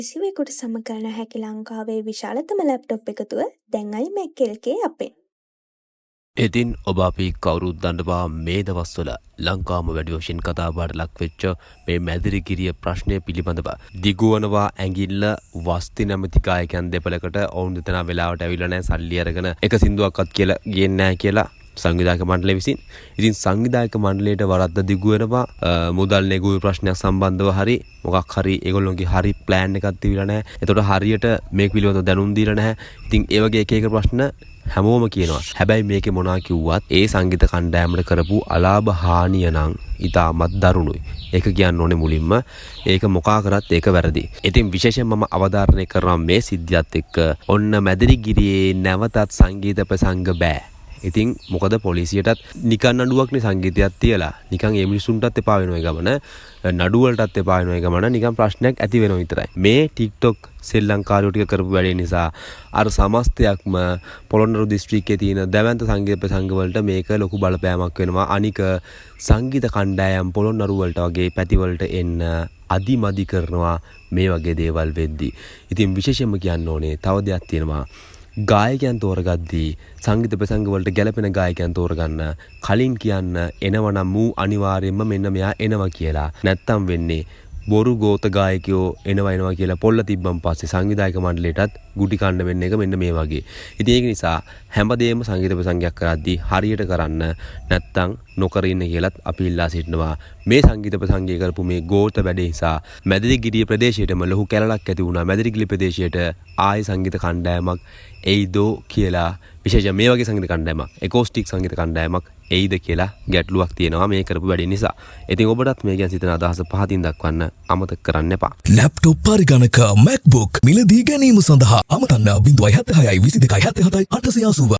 කිසිවෙකුට සමකරන හැකි ලංකාවේ විශාලතම ලැප්ටොප් එකතුව දැන් iMac එකේ අපෙන්. ඉතින් ඔබ අපි කවුරුත් දන්නවා මේ දවස්වල ලංකාවම වැඩි වශයෙන් කතාබහට ලක්වෙච්ච මේ මැදිරිගිරිය ප්‍රශ්නය පිළිබඳව දිගුවනවා ඇඟිල්ල වස්ති නැමැති ගායකයන් දෙපළකට ඔවුන් දෙදෙනා වෙලාවට ඇවිල්ලා නැහැ සල්ලි අරගෙන එක සින්දුවක්වත් කියලා ගියේ නැහැ කියලා සංවිධායක මණ්ඩලය විසින්. ඉතින් සංවිධායක මණ්ඩලයට වරද්ද දිගු වෙනවා මුදල් නෙගුවේ ප්‍රශ්නයක් සම්බන්ධව හරි මොකක් හරි ඒගොල්ලෝගේ හරි ප්ලෑන් එකක් තිබිලා නැහැ. ඒතකොට හරියට මේක පිළිබඳව දැනුම් දීලා නැහැ. ඉතින් ඒ වගේ එක එක ප්‍රශ්න හැමෝම කියනවා. හැබැයි මේකේ මොනවා කිව්වත් ඒ සංගීත කණ්ඩායමට කරපු අලාභ හානිය නම් ඉතාමත් දරුණුයි. ඒක කියන්න ඕනේ මුලින්ම. ඒක මොකා කරත් ඒක වැරදි. ඉතින් විශේෂයෙන් මම අවධාරණය කරනවා මේ සිද්ධියත් එක්ක ඔන්න මැදිරිගිරියේ නැවතත් සංගීත ප්‍රසංග බෑ. ඉතින් මොකද පොලිසියටත් නිකන් නඩුවක්නේ සංගීතයක් තියලා නිකන් ඒ මිනිසුන්ටත් එපා වෙනවා ඒ ගමන නඩුව වලටත් එපා වෙනවා ඒ ගමන නිකන් ප්‍රශ්නයක් ඇති වෙනවා විතරයි. මේ TikTok ශ්‍රී ලංකාවේ ටික කරපු වැඩේ නිසා අර සමස්තයක්ම පොළොන්නරු දිස්ත්‍රික්කයේ තියෙන දැවැන්ත සංගීත ප්‍රසංග වලට මේක ලොකු බලපෑමක් වෙනවා. අනික සංගීත කණ්ඩායම් පොළොන්නරු වලට වගේ පැති වලට එන්න අදිමදි කරනවා මේ වගේ දේවල් වෙද්දී. ඉතින් විශේෂයෙන්ම කියන්න ඕනේ තව දෙයක් තියෙනවා. ගායකයන් තෝරගද්දී සංගීත ප්‍රසංග වලට ගැලපෙන ගායකයන් තෝරගන්න කලින් කියන්න එනවනම් මූ අනිවාර්යයෙන්ම මෙන්න මෙයා එනවා කියලා. නැත්තම් වෙන්නේ බොරු ගෝත ගායකයෝ එනවා කියලා පොල්ල තිබ්බන් පස්සේ සංවිධායක මණ්ඩලයටත් ගුටි කන්න වෙන්න එක මෙන්න මේ වගේ. ඉතින් ඒක නිසා හැමදේම සංගීත ප්‍රසංගයක් කරද්දී හරියට කරන්න නැත්තම් නොකර ඉන්න කියලාත් අපි ඉල්ලා සිටිනවා. මේ සංගීත ප්‍රසංගය කරපු මේ ගෝත වැඩේ නිසා මැදිරිගිරිය ප්‍රදේශයටම ලොකු කැලලක් ඇති වුණා. මැදිරිගිරිය ප්‍රදේශයට ආයි සංගීත කණ්ඩායමක් එයිදෝ කියලා විශේෂයෙන් මේ වගේ සංගීත කණ්ඩායමක් එකෝස්ටික් සංගීත කණ්ඩායමක් එයිද කියලා ගැටලුවක් තියෙනවා මේ කරපු වැඩේ නිසා. ඉතින් ඔබටත් මේ ගැන සිතන අදහස පහතින් දක්වන්න අමතක කරන්න එපා. ලැප්ටොප් පරිගණක MacBook මිලදී ගැනීම සඳහා අමතන්න 076 22 77 880